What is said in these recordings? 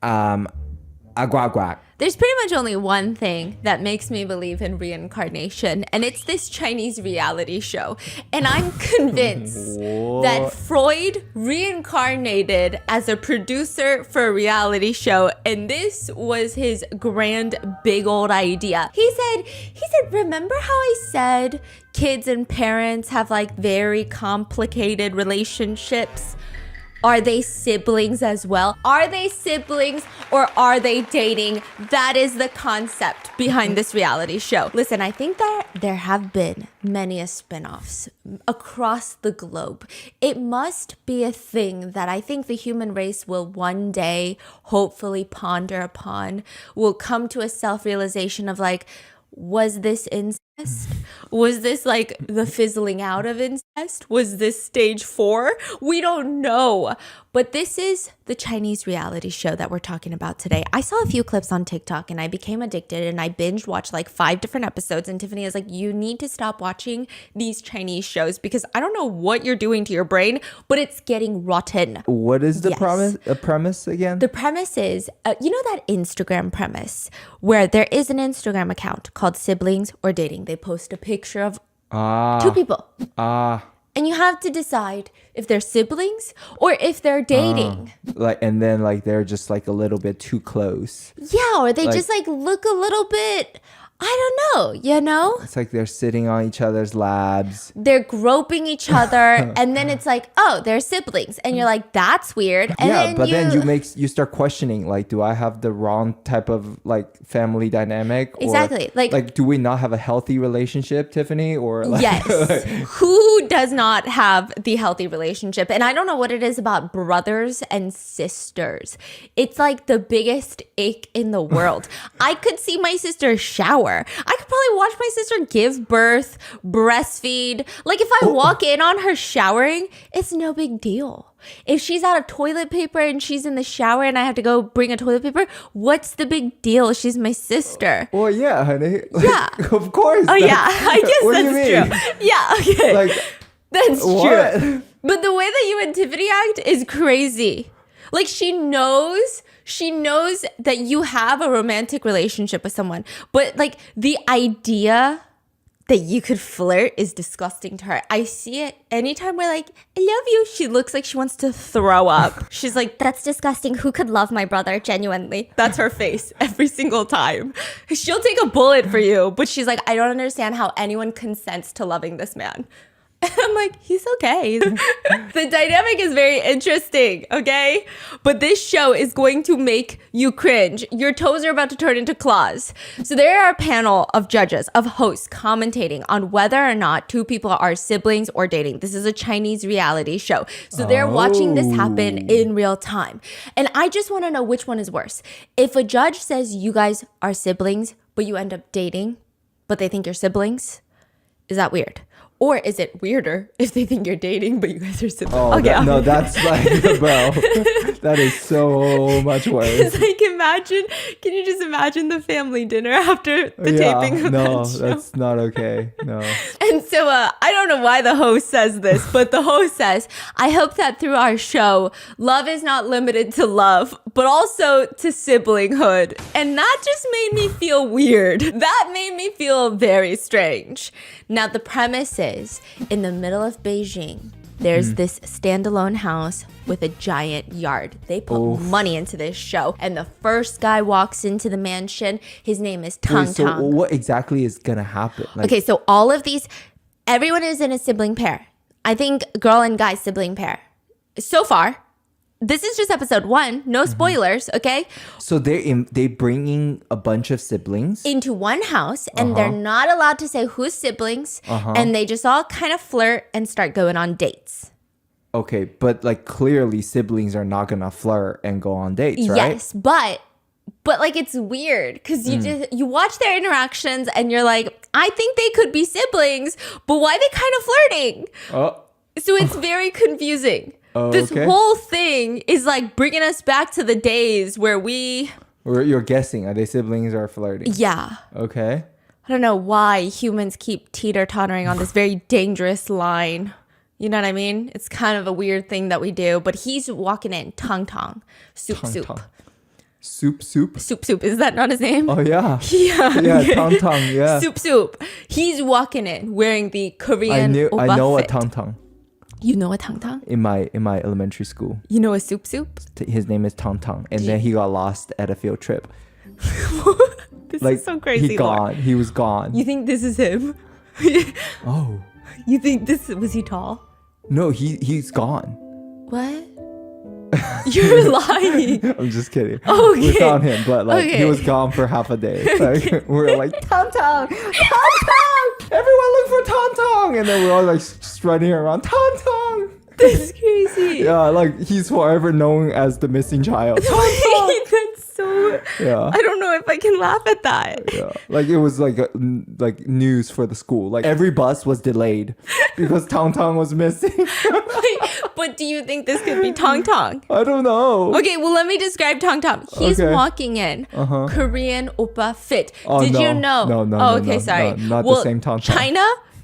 Agua. There's pretty much only one thing that makes me believe in reincarnation, and it's this Chinese reality show. And I'm convinced that Freud reincarnated as a producer for a reality show, and this was his grand big old idea. He said, remember how I said kids and parents have like very complicated relationships? Are they siblings as well? Are they siblings or are they dating? That is the concept behind this reality show. Listen, I think that there have been many spin-offs across the globe. It must be a thing that I think the human race will one day hopefully ponder upon, will come to a self-realization of like, was this incest? Was this like the fizzling out of incest? Was this stage 4? We don't know. But this is the Chinese reality show that we're talking about today. I saw a few clips on TikTok and I became addicted and I binge watched like 5 different episodes. And Tiffany is like, you need to stop watching these Chinese shows because I don't know what you're doing to your brain, but it's getting rotten. What is the premise again? The premise is, you know that Instagram premise where there is an Instagram account called Siblings or Dating. They post a picture of 2 people. And you have to decide if they're siblings or if they're dating. And then they're just like a little bit too close. Yeah, or they just like look a little bit, I don't know, you know? It's like they're sitting on each other's laps. They're groping each other. And then it's like, oh, they're siblings. And you're like, that's weird. And then you start questioning, like, do I have the wrong type of like family dynamic? Exactly. Or, like, do we not have a healthy relationship, Tiffany? Or like, yes. Who does not have the healthy relationship? And I don't know what it is about brothers and sisters. It's like the biggest ache in the world. I could see my sister shower. I could probably watch my sister give birth, breastfeed. Like if I walk in on her showering, it's no big deal. If she's out of toilet paper and she's in the shower and I have to go bring a toilet paper, what's the big deal? She's my sister. Well, yeah, honey. Yeah. Of course. Oh, yeah. I guess that's true. Yeah, okay. Like, that's what? true. But the way that you and Tiffany act is crazy. Like she knows that you have a romantic relationship with someone, but like the idea that you could flirt is disgusting to her. I see it anytime we're like, I love you. She looks like she wants to throw up. She's like, that's disgusting. Who could love my brother? Genuinely. That's her face every single time. She'll take a bullet for you, but she's like, I don't understand how anyone consents to loving this man. I'm like, he's okay. The dynamic is very interesting, okay? But this show is going to make you cringe. Your toes are about to turn into claws. So there are a panel of judges, of hosts commentating on whether or not 2 people are siblings or dating. This is a Chinese reality show. So they're watching this happen in real time. And I just want to know which one is worse. If a judge says you guys are siblings, but you end up dating, but they think you're siblings, is that weird? Or is it weirder if they think you're dating, but you guys are siblings? Oh, okay. No, that's like, bro, that is so much worse. It's like, can you just imagine the family dinner after the taping of that show? No, that's not okay. No. And so I don't know why the host says this, but the host says, I hope that through our show, love is not limited to love, but also to siblinghood. And that just made me feel weird. That made me feel very strange. Now, the premise is, in the middle of Beijing, there's this standalone house with a giant yard. They put money into this show. And the first guy walks into the mansion. His name is Tong. So what exactly is going to happen? Like, okay, so all of these, everyone is in a sibling pair. I think girl and guy sibling pair. So far. This is just episode 1. No spoilers, okay? So they bringing a bunch of siblings into one house, and they're not allowed to say who's siblings, and they just all kind of flirt and start going on dates. Okay, but like clearly siblings are not gonna flirt and go on dates, right? Yes, but like it's weird because you watch their interactions and you're like, I think they could be siblings, but why are they kind of flirting? So it's very confusing. This whole thing is like bringing us back to the days where you're guessing, are they siblings or flirting? Yeah. Okay. I don't know why humans keep teeter-tottering on this very dangerous line. You know what I mean? It's kind of a weird thing that we do. But he's walking in, Tong, soup. Soup. Soup. Is that not his name? Oh yeah. Yeah. Tong. Yeah. Soup. He's walking in wearing the Korean I oppa know fit. a Tong. You know a Tong? In my elementary school. You know a Soup? His name is Tong, and then he got lost at a field trip. This is so crazy. He was gone. You think this is him? Oh. You think was he tall? No, he's gone. What? You're lying. I'm just kidding. Okay. We found him, but Okay. he was gone for half a day. Like, we were like, Tong! Everyone look for Tong! And then we're all like just running around, Tong! That's crazy. Yeah, like he's forever known as the missing child. That's so... Yeah. I don't know if I can laugh at that. Yeah, like it was like news for the school. Like every bus was delayed because Tong was missing. But do you think this could be Tong? I don't know. Okay, well, let me describe Tong. He's Okay. walking in Korean oppa fit. Oh, Did no. you know? No, Oh, okay, sorry. not the same Tong.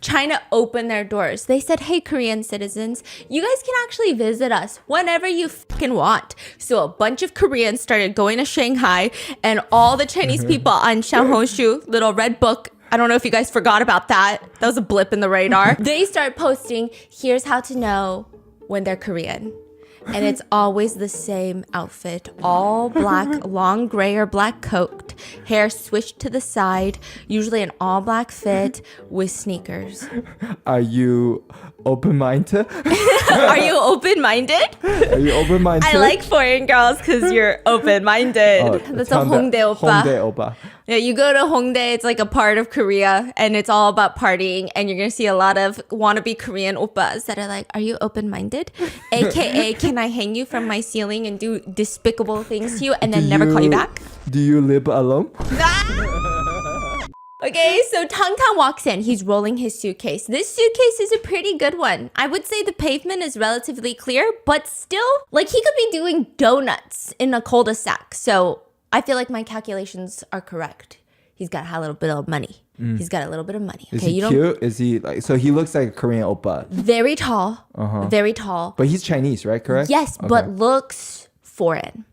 China opened their doors. They said, hey, Korean citizens, you guys can actually visit us whenever you fucking want. So a bunch of Koreans started going to Shanghai, and all the Chinese people on Xiaohongshu, little red book, I don't know if you guys forgot about that. That was a blip in the radar. They start posting, here's how to know when they're Korean. And it's always the same outfit. All black, long gray or black coat, hair swished to the side, usually an all black fit with sneakers. Are you open-minded? Are you open-minded? Are you open-minded? I like foreign girls because you're open-minded. Oh, That's a Hongdae oppa. Hongdae oppa. Yeah, you go to Hongdae, it's like a part of Korea, and it's all about partying, and you're gonna see a lot of wannabe Korean oppas that are like, are you open-minded? AKA, can I hang you from my ceiling and do despicable things to you and then never call you back? Do you live alone? Okay, so Tong walks in. He's rolling his suitcase. This suitcase is a pretty good one. I would say the pavement is relatively clear, but still, like he could be doing donuts in a cul-de-sac. So I feel like my calculations are correct. He's got a little bit of money. He's got a little bit of money. Is Okay, he cute? Is he like, so he looks like a Korean oppa, Very tall. Very tall. but he's Chinese, right? Correct? Yes, Okay. but looks foreign.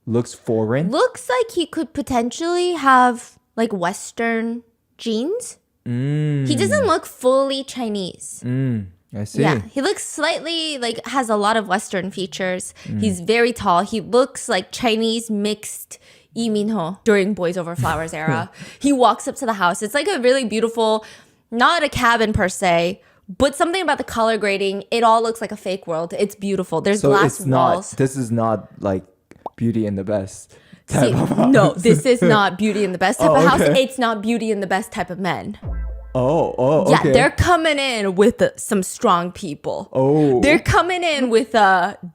Looks foreign. Looks like he could potentially have like Western genes. He doesn't look fully Chinese. I see. Yeah, he looks slightly like has a lot of Western features. He's very tall. He looks like Chinese mixed Lee Min-ho during Boys Over Flowers era. He walks up to the house. It's like a really beautiful, not a cabin per se, but something about the color grading. It all looks like a fake world. It's beautiful. There's So glass it's walls. not. This is not like Beauty and the Best. See, type of house. no, this is not Beauty and the Best type of house. okay. It's not Beauty and the Best type of men. Oh, Yeah, okay. they're coming in with some strong people. Oh. They're coming in with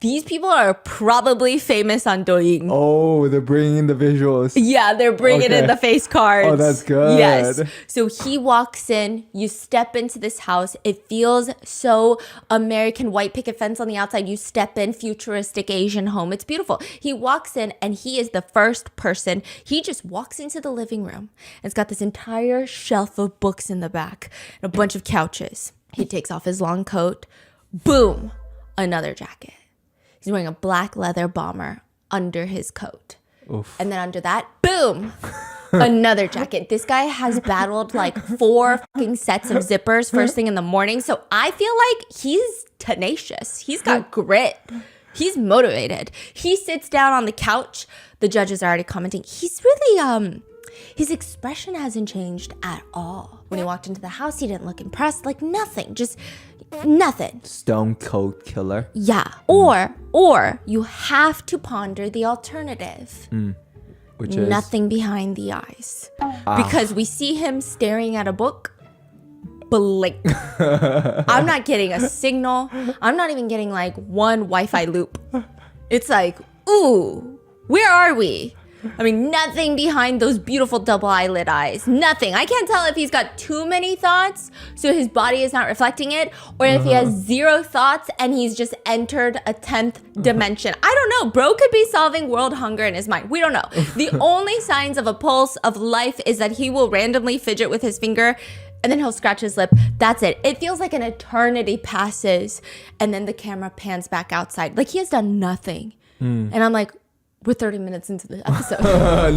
these people are probably famous on Douyin. Oh, they're bringing in the visuals. Yeah, they're bringing in Okay. the face cards. Oh, that's good. Yes. So he walks in, you step into this house. It feels so American, white picket fence on the outside. You step in, futuristic Asian home. It's beautiful. He walks in and he is the first person. He just walks into the living room. It's got this entire shelf of books in the back and a bunch of couches. He takes off his long coat. Boom, another jacket. He's wearing a black leather bomber under his coat. Oof. And then under that, boom, another jacket. This guy has battled like 4 fucking sets of zippers first thing in the morning. So I feel like he's tenacious. He's got grit. He's motivated. He sits down on the couch. The judges are already commenting. He's really, his expression hasn't changed at all. When he walked into the house, he didn't look impressed. Like nothing, just nothing. Stone Cold Killer. Yeah. Or you have to ponder the alternative. Which is Nothing behind the eyes. Because we see him staring at a book. Blink. I'm not getting a signal. I'm not even getting like one Wi-Fi loop. It's like, ooh, where are we? I mean, nothing behind those beautiful double eyelid eyes. Nothing. I can't tell if he's got too many thoughts, so his body is not reflecting it, or if he has 0 thoughts and he's just entered a 10th dimension. I don't know. Bro could be solving world hunger in his mind. We don't know. The only signs of a pulse of life is that he will randomly fidget with his finger and then he'll scratch his lip. That's it. It feels like an eternity passes and then the camera pans back outside. Like he has done nothing. And I'm like, we're 30 minutes into the episode.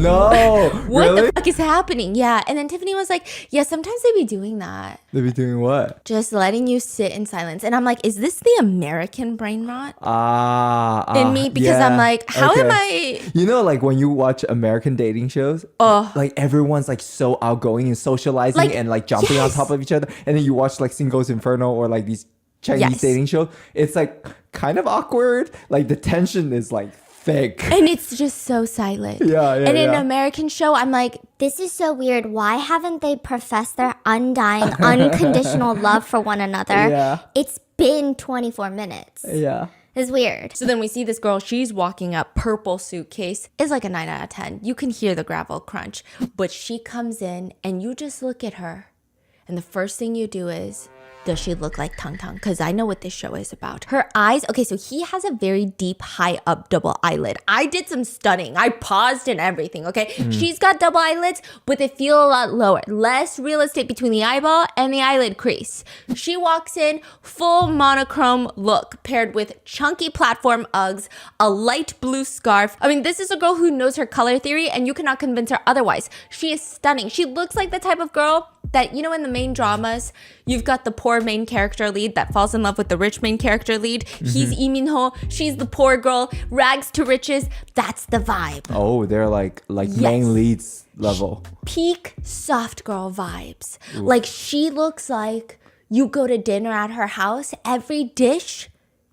No. What Really? the fuck is happening? Yeah. And then Tiffany was like, yeah, sometimes they be doing that. They be doing what? Just letting you sit in silence. And I'm like, is this the American brain rot in me? Because yeah. I'm like, how am I? You know, like when you watch American dating shows, like everyone's like so outgoing and socializing Like, and like jumping on yes. top of each other. And then you watch like Singles Inferno or like these Chinese Yes. dating shows. It's like kind of awkward. Like the tension is like thick. And it's just so silent. Yeah. And in an yeah. American show, I'm like, This is so weird. Why haven't they professed their undying, unconditional love for one another? Yeah. It's been 24 minutes. Yeah. It's weird. so then we see this girl, she's walking up, purple suitcase. It's like a 9 out of 10. You can hear the gravel crunch. But she comes in and you just look at her. And the first thing you do is, does she look like Tong? Because I know what this show is about. Her eyes, okay, so he has a very deep, high up double eyelid. I did some stunning. I paused and everything, okay? She's got double eyelids, but they feel a lot lower. Less real estate between the eyeball and the eyelid crease. She walks in, full monochrome look, paired with chunky platform Uggs, a light blue scarf. I mean, this is a girl who knows her color theory, and you cannot convince her otherwise. She is stunning. She looks like the type of girl that, you know, in the main dramas, you've got the poor main character lead that falls in love with the rich main character lead. He's Lee Min-ho. She's the poor girl, rags to riches. That's the vibe. Oh, they're like Yes. main leads level. Peak soft girl vibes. Like, she looks like you go to dinner at her house. Every dish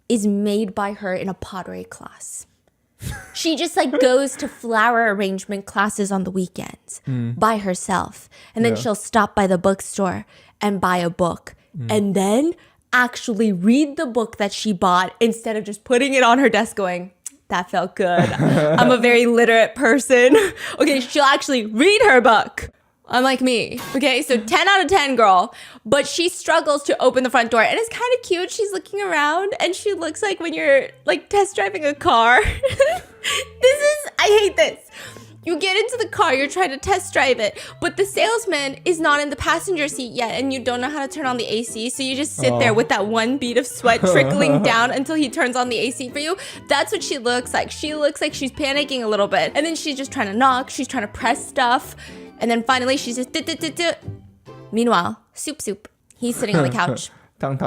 is made by her in a pottery class. She just like goes to flower arrangement classes on the weekends by herself. And then she'll stop by the bookstore and buy a book. And then actually read the book that she bought instead of just putting it on her desk going, that felt good. I'm a very literate person. Okay, she'll actually read her book. Unlike me. Okay, so 10 out of 10 girl. But she struggles to open the front door. And it's kind of cute. She's looking around and she looks like when you're like test driving a car. I hate this. You get into the car, you're trying to test drive it, but the salesman is not in the passenger seat yet and you don't know how to turn on the AC. So you just sit there with that one bead of sweat trickling down until he turns on the AC for you. That's what she looks like. She looks like she's panicking a little bit. And then she's just trying to knock. She's trying to press stuff. And then finally she's just Meanwhile, Soup. He's sitting on the couch. Tong.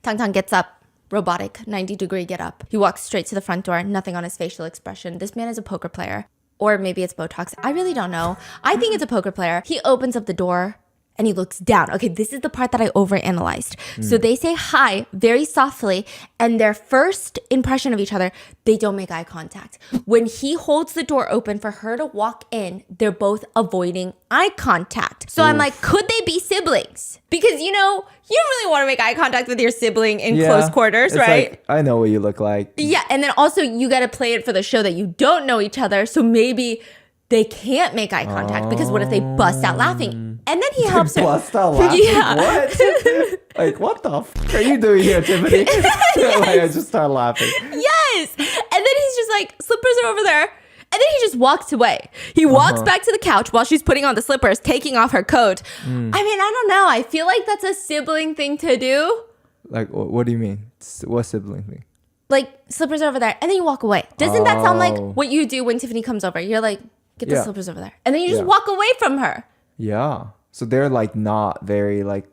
Tong gets up. Robotic, 90-degree get up. He walks straight to the front door. Nothing on his facial expression. This man is a poker player. Or maybe it's Botox. I really don't know. I think it's a poker player. He opens up the door and he looks down. Okay, this is the part that I overanalyzed. So they say hi very softly, and their first impression of each other, they don't make eye contact. When he holds the door open for her to walk in, they're both avoiding eye contact. So I'm like, could they be siblings? Because, you know, you don't really want to make eye contact with your sibling in close quarters, It's right? like, I know what you look like. Yeah, and then also you got to play it for the show that you don't know each other, so maybe they can't make eye contact because what if they bust out laughing? And then he helps her. Bust out laughing? Yeah. What? Like, what the f*** are you doing here, Tiffany? Like, I just start laughing. Yes. And then he's just like, slippers are over there. And then he just walks away. He walks back to the couch while she's putting on the slippers, taking off her coat. I mean, I don't know. I feel like that's a sibling thing to do. Like, what do you mean? What sibling thing? Like, slippers are over there. And then you walk away. Doesn't that sound like Oh. what you do when Tiffany comes over? You're like, get the Yeah. slippers over there. And then you just Yeah. walk away from her. Yeah. So they're like not very like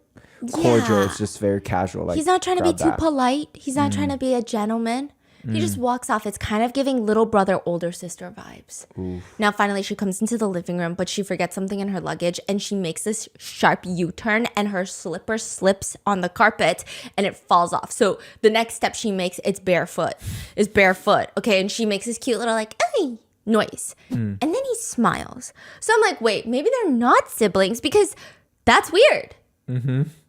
cordial. Yeah. It's just very casual. Like He's not trying to be grab too that. polite. He's not trying to be a gentleman. He just walks off. It's kind of giving little brother, older sister vibes. Now, finally, she comes into the living room, but she forgets something in her luggage and she makes this sharp U-turn and her slipper slips on the carpet and it falls off. So the next step she makes, it's barefoot. Okay, and she makes this cute little like, "Ay" noise. And then he smiles. So I'm like, wait, maybe they're not siblings because that's weird.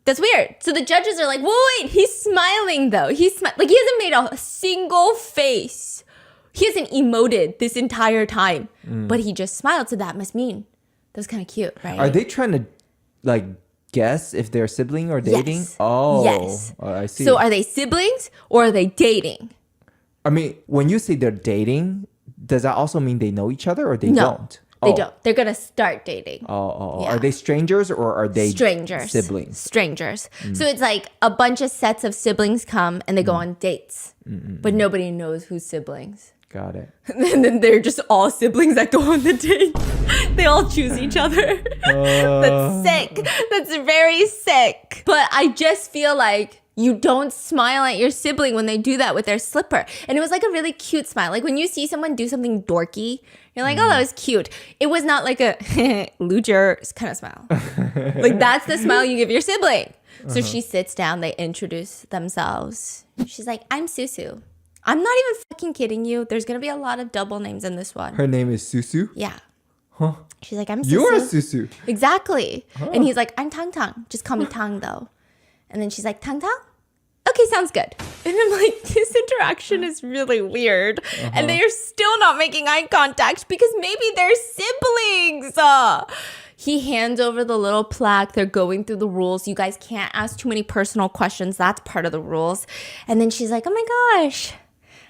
That's weird. So the judges are like, wait, he's smiling though. Like he hasn't made a single face. He hasn't emoted this entire time, but he just smiled. So that must mean that's kind of cute, right? Are they trying to like guess if they're sibling or dating? Yes. Oh, Yes. I see. So are they siblings or are they dating? I mean, when you say they're dating, does that also mean they know each other or they No, don't? they Oh. don't. They're gonna start dating. Oh. Yeah. Are they strangers or are they Strangers. siblings? Strangers. So it's like a bunch of sets of siblings come and they go on dates, but nobody knows who's siblings. Got it. And then they're just all siblings that go on the date. They all choose each other. That's sick. That's very sick. But I just feel like you don't smile at your sibling when they do that with their slipper. And it was like a really cute smile. Like when you see someone do something dorky, you're like, oh, that was cute. It was not like a loser kind of smile. Like that's the smile you give your sibling. So she sits down, they introduce themselves. She's like, I'm Susu. I'm not even fucking kidding you. There's going to be a lot of double names in this one. Her name is Susu? Yeah. Huh? She's like, I'm Susu. You're a Susu. Exactly. Huh. And he's like, I'm Tong Tong. Just call me Tong though. And then she's like, Tong Tong? Okay, sounds good. And I'm like, this interaction is really weird. And they are still not making eye contact because maybe they're siblings. He hands over the little plaque. They're going through the rules. You guys can't ask too many personal questions. That's part of the rules. And then she's like, oh my gosh,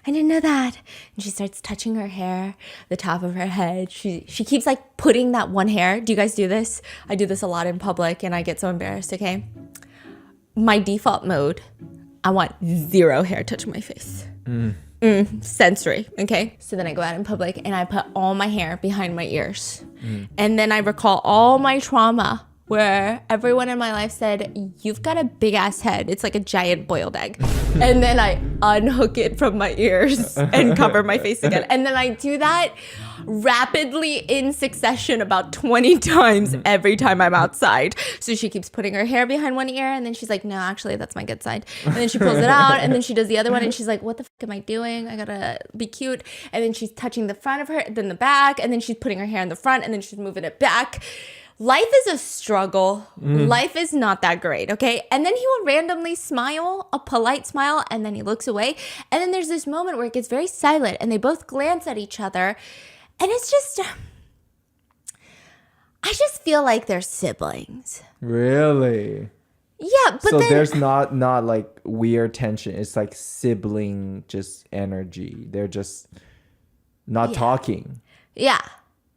I didn't know that. And she starts touching her hair, the top of her head. She keeps like putting that one hair. Do you guys do this? I do this a lot in public and I get so embarrassed, okay? My default mode, I want zero hair touching my face. Sensory, okay? So then I go out in public and I put all my hair behind my ears. And then I recall all my trauma where everyone in my life said, you've got a big ass head. It's like a giant boiled egg. And then I unhook it from my ears and cover my face again. And then I do that rapidly in succession about 20 times every time I'm outside. So she keeps putting her hair behind one ear and then she's like, no, actually that's my good side. And then she pulls it out and then she does the other one and she's like, what the fuck am I doing? I gotta be cute. And then she's touching the front of her, then the back, and then she's putting her hair in the front and then she's moving it back. Life is a struggle. Life is not that great, okay? And then he will randomly smile, a polite smile, and then he looks away. And then there's this moment where it gets very silent and they both glance at each other. And it's just, I just feel like they're siblings. Really? Yeah, but so then, there's not like weird tension. It's like sibling just energy. They're just not talking. Yeah.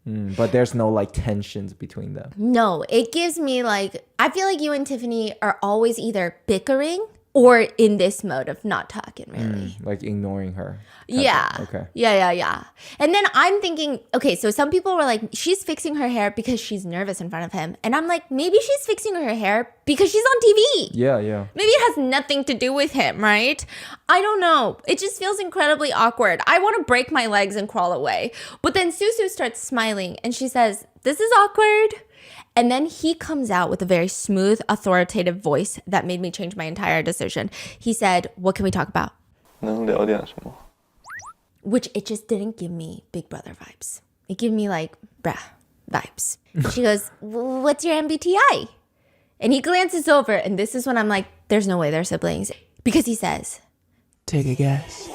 But there's no like tensions between them. No, it gives me like, I feel like you and Tiffany are always either bickering or in this mode of not talking really. Like ignoring her. Yeah. Okay. Yeah. And then I'm thinking, okay, so some people were like, she's fixing her hair because she's nervous in front of him. And I'm like, maybe she's fixing her hair because she's on TV. Yeah. Maybe it has nothing to do with him, right? I don't know. It just feels incredibly awkward. I want to break my legs and crawl away. But then Susu starts smiling and she says, this is awkward. And then he comes out with a very smooth, authoritative voice that made me change my entire decision. He said, what can we talk about? 能聊点什么? Which it just didn't give me Big Brother vibes. It gave me like, bruh, vibes. She goes, what's your MBTI? And he glances over and this is when I'm like, there's no way they're siblings. Because he says, Take a guess.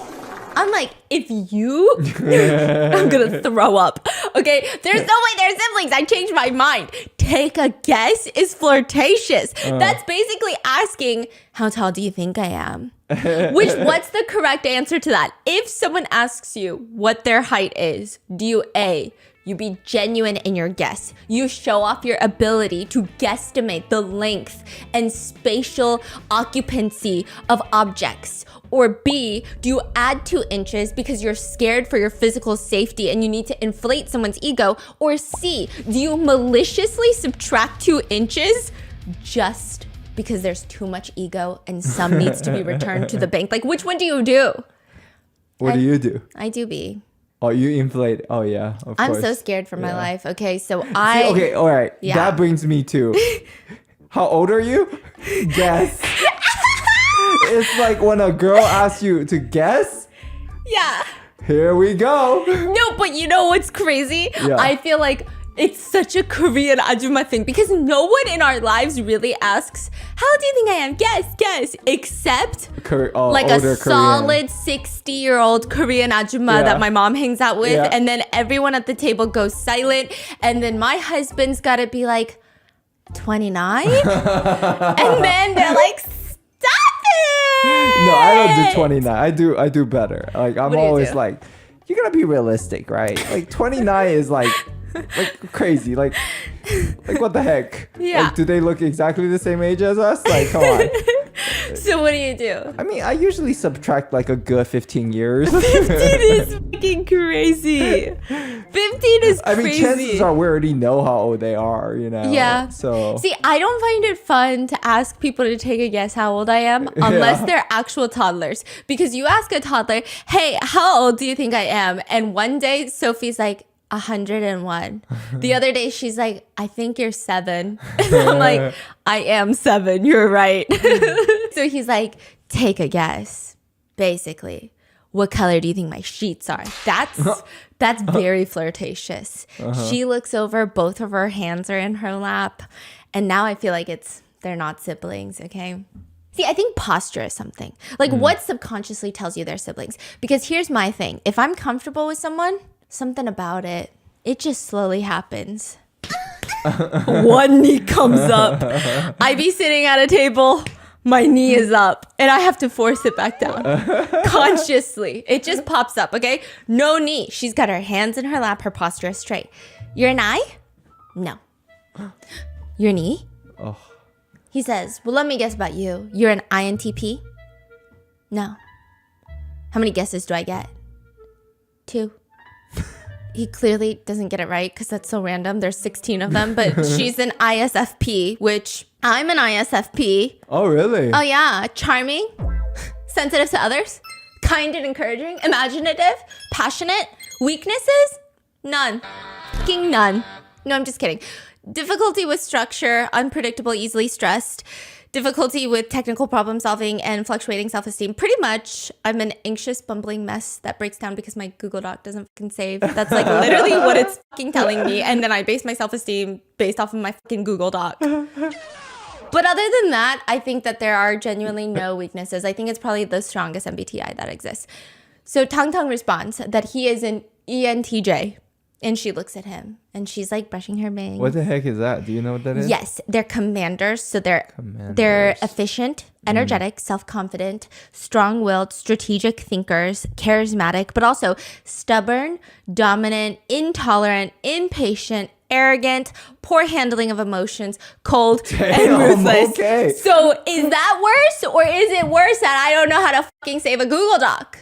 I'm like, if you, I'm gonna throw up. Okay, there's no way they're siblings. I changed my mind. Take a guess is flirtatious. That's basically asking, how tall do you think I am? What's the correct answer to that? If someone asks you what their height is, do you A, you be genuine in your guess. You show off your ability to guesstimate the length and spatial occupancy of objects. Or B, do you add 2 inches because you're scared for your physical safety and you need to inflate someone's ego? Or C, do you maliciously subtract 2 inches just because there's too much ego and some needs to be returned to the bank? Like, which one do you do? What do you do? I do B. Oh, you inflate. Oh, yeah, of I'm course. so scared for my life. Okay, so Okay, all right. Yeah. That brings me to, how old are you? Guess. It's like when a girl asks you to guess. Yeah. Here we go. No, but you know what's crazy? Yeah. I feel like it's such a Korean ajumma thing because no one in our lives really asks, how do you think I am? Guess. Except like a solid 60-year-old Korean ajumma that my mom hangs out with. Yeah. And then everyone at the table goes silent. And then my husband's got to be like, 29? And then they're like, stop it! No, I don't do 29. I do better. Like I'm What do you always do? like, you're gonna be realistic, right? Like 29 is like crazy. Like what the heck? Yeah. Like, do they look exactly the same age as us? Like, come on. So what do you do? I mean, I usually subtract like a good 15 years. 15 is fucking crazy. 15 is crazy. I mean, chances are we already know how old they are, you know? Yeah. So. See, I don't find it fun to ask people to take a guess how old I am unless they're actual toddlers. Because you ask a toddler, hey, how old do you think I am? And one day, Sophie's like, 101. The other day, she's like, I think you're 7. And I'm like, I am 7. You're right. So he's like, take a guess. Basically, what color do you think my sheets are? That's very flirtatious. She looks over, both of her hands are in her lap. And now I feel like they're not siblings, okay? See, I think posture is something. Like what subconsciously tells you they're siblings. Because here's my thing. If I'm comfortable with someone, something about it just slowly happens. One knee comes up. I be sitting at a table, my knee is up, and I have to force it back down. Consciously. It just pops up, okay? No knee. She's got her hands in her lap, her posture is straight. You're an I? No. You're an E? Oh. He says, well, let me guess about you. You're an INTP? No. How many guesses do I get? 2. He clearly doesn't get it right because that's so random. There's 16 of them, but she's an ISFP, which I'm an ISFP. Oh, really? Oh, yeah. Charming, sensitive to others, kind and encouraging, imaginative, passionate. Weaknesses? None. Fucking none. No, I'm just kidding. Difficulty with structure, unpredictable, easily stressed. Difficulty with technical problem solving and fluctuating self-esteem. Pretty much, I'm an anxious, bumbling mess that breaks down because my Google Doc doesn't fucking save. That's like literally what it's fucking telling me. And then I base my self-esteem based off of my fucking Google Doc. But other than that, I think that there are genuinely no weaknesses. I think it's probably the strongest MBTI that exists. So Tong responds that he is an ENTJ. And she looks at him and she's like brushing her bangs. What the heck is that? Do you know what that is? Yes, they're commanders. So they're efficient, energetic, self-confident, strong-willed, strategic thinkers, charismatic, but also stubborn, dominant, intolerant, impatient, arrogant, poor handling of emotions, cold, and ruthless. Okay. So is that worse, or is it worse that I don't know how to fucking save a Google Doc?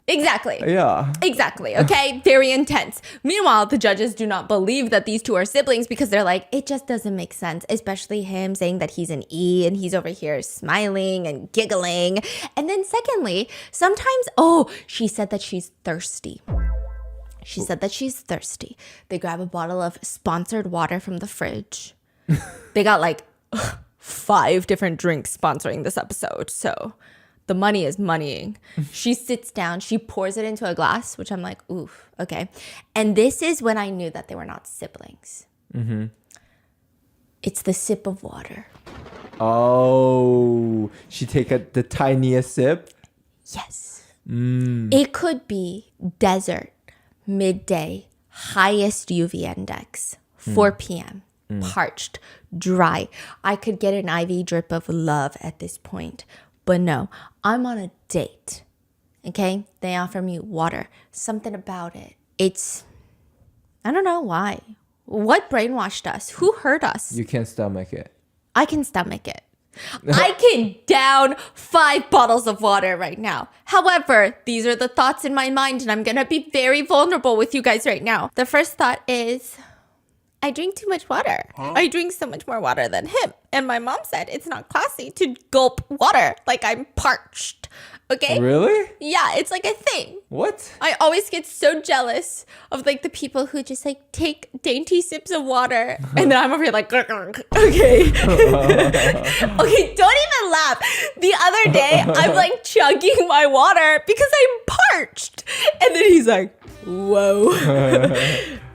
Exactly. Yeah. Exactly. Okay. Very intense. Meanwhile, the judges do not believe that these two are siblings because they're like, it just doesn't make sense. Especially him saying that he's an E and he's over here smiling and giggling. And then secondly, sometimes, she said that she's thirsty. She said that she's thirsty. They grab a bottle of sponsored water from the fridge. They got like 5 different drinks sponsoring this episode. So the money is moneying. She sits down, she pours it into a glass, which I'm like, oof, okay. And this is when I knew that they were not siblings. Mm-hmm. It's the sip of water. Oh, she take the tiniest sip? Yes. It could be desert, midday, highest UV index, 4 p.m., parched, dry. I could get an IV drip of love at this point. But no, I'm on a date, okay? They offer me water. Something about it. I don't know why. What brainwashed us? Who hurt us? You can't stomach it. I can stomach it. I can down 5 bottles of water right now. However, these are the thoughts in my mind, and I'm going to be very vulnerable with you guys right now. The first thought is, I drink too much water. I drink so much more water than him. And my mom said it's not classy to gulp water like I'm parched. Okay? Really? Yeah, it's like a thing. What? I always get so jealous of like the people who just like take dainty sips of water. And then I'm over here like, okay. Okay, don't even laugh. The other day, I'm like chugging my water because I'm parched. And then he's like, whoa.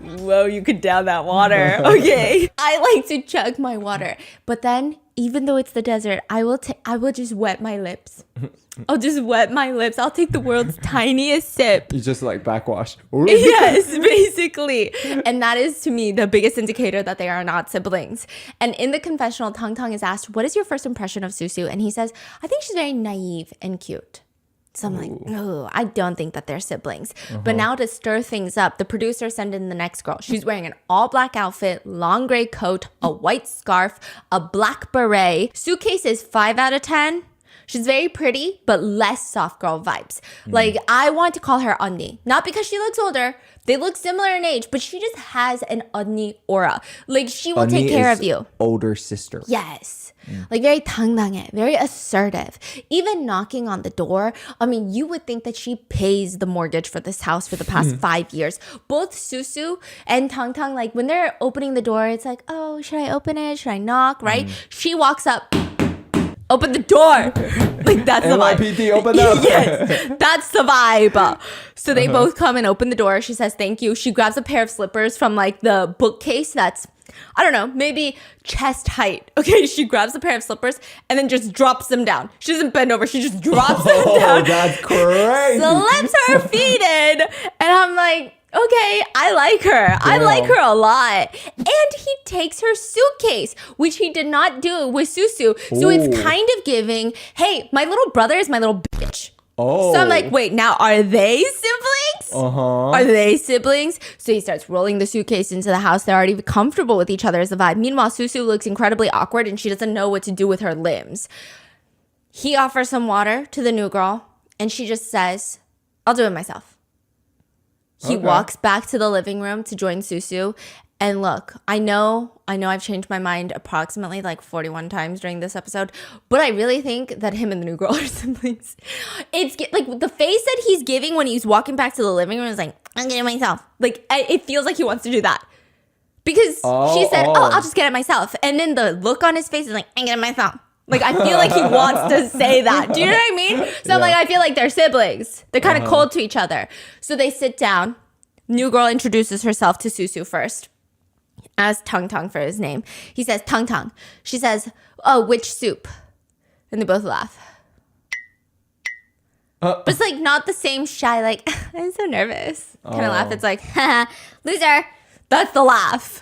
Whoa, you could down that water. Okay. I like to chug my water. But then, even though it's the desert, I will just wet my lips. I'll just wet my lips. I'll take the world's tiniest sip. You just like backwash. Yes, basically. And that is, to me, the biggest indicator that they are not siblings. And in the confessional, Tong is asked, what is your first impression of Susu? And he says, I think she's very naive and cute. So I'm like, oh, I don't think that they're siblings. But now to stir things up, the producers send in the next girl. She's wearing an all black outfit, long gray coat, a white scarf, a black beret. Suitcase is 5 out of 10. She's very pretty, but less soft girl vibes. Like, I want to call her 언니. Not because she looks older. They look similar in age, but she just has an 언니 aura. Like, she will take care of you. Older sister. Yes. Like, very 당당해, very assertive. Even knocking on the door, I mean, you would think that she pays the mortgage for this house for the past 5 years. Both Susu and Tong, like, when they're opening the door, it's like, oh, should I open it? Should I knock? Right? She walks up, open the door. Like, that's the vibe. NYPD, open up. Yes, that's the vibe. So they both come and open the door. She says, thank you. She grabs a pair of slippers from, like, the bookcase that's, I don't know, maybe chest height. Okay, she grabs a pair of slippers and then just drops them down. She doesn't bend over. She just drops them down. Oh, that's crazy. Slips her feet in. And I'm like, okay, I like her. I like her a lot. And he takes her suitcase, which he did not do with Susu. So it's kind of giving, hey, my little brother is my little bitch. Oh. So I'm like, wait, now are they siblings? Are they siblings? So he starts rolling the suitcase into the house. They're already comfortable with each other as a vibe. Meanwhile, Susu looks incredibly awkward and she doesn't know what to do with her limbs. He offers some water to the new girl and she just says, I'll do it myself. He walks back to the living room to join Susu. And look, I know I've changed my mind approximately like 41 times during this episode, but I really think that him and the new girl are siblings. It's like the face that he's giving when he's walking back to the living room is like, I'm getting it myself. Like, it feels like he wants to do that. Because she said, I'll just get it myself. And then the look on his face is like, I'm getting it myself. Like, I feel like he wants to say that. Do you know what I mean? So I'm like, I feel like they're siblings. They're kind of cold to each other. So they sit down. New girl introduces herself to Susu first. As Tong for his name. He says, Tong. She says, oh, which soup? And they both laugh. But it's like not the same shy, like, I'm so nervous kind of laugh. It's like, haha, loser. That's the laugh.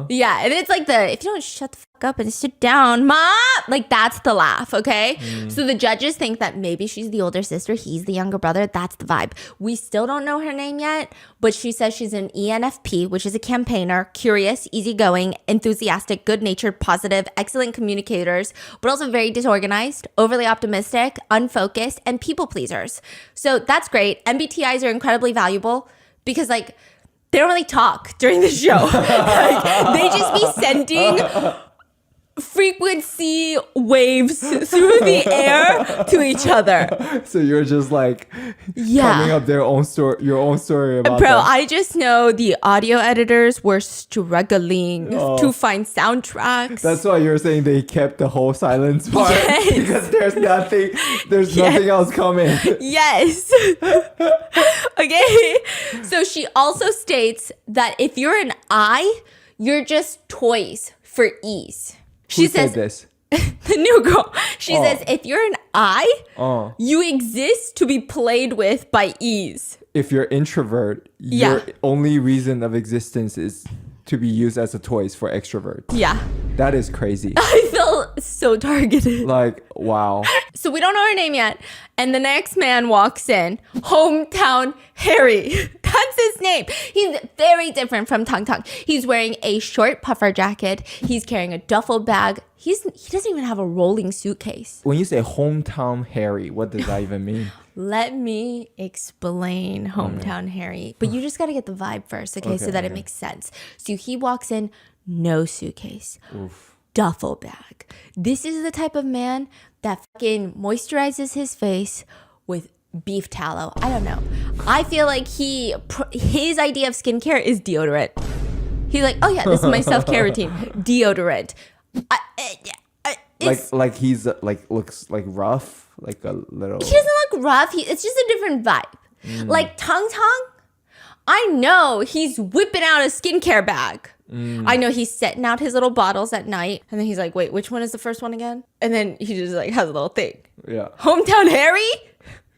Yeah, and it's like if you don't shut the fuck up and sit down, ma, like that's the laugh, okay? So the judges think that maybe she's the older sister, he's the younger brother. That's the vibe. We still don't know her name yet, but she says she's an ENFP, which is a campaigner, curious, easygoing, enthusiastic, good-natured, positive, excellent communicators, but also very disorganized, overly optimistic, unfocused, and people pleasers. So that's great. MBTIs are incredibly valuable because like, they don't really talk during the show. Like, they just be sending frequency waves through the air to each other. So you're just like coming up your own story about Bro, them. I just know the audio editors were struggling to find soundtracks. That's why you're saying they kept the whole silence part. Yes. Because there's nothing else coming. Yes. Okay. So she also states that if you're an I, you're just toys for ease. She Who says said this? the new girl. She says if you're an I, you exist to be played with by ease. If you're introvert, your only reason of existence is to be used as a toys for extroverts. Yeah. That is crazy. I feel so targeted. Like, wow. So we don't know her name yet. And the next man walks in. Hometown Harry. That's his name. He's very different from Tong. He's wearing a short puffer jacket. He's carrying a duffel bag. He doesn't even have a rolling suitcase. When you say hometown Harry, what does that even mean? Let me explain Hometown Harry. But you just got to get the vibe first, okay, so that it makes sense. So he walks in, no suitcase. Oof. Duffel bag. This is the type of man that fucking moisturizes his face with beef tallow. I don't know. I feel like his idea of skincare is deodorant. He's like, oh yeah, this is my self-care routine. Deodorant. Like he's like looks like rough, like a little. He doesn't look rough. It's just a different vibe. Like Tong, I know he's whipping out a skincare bag. I know he's setting out his little bottles at night. And then he's like, wait, which one is the first one again? And then he just like has a little thing. Yeah. Hometown Harry?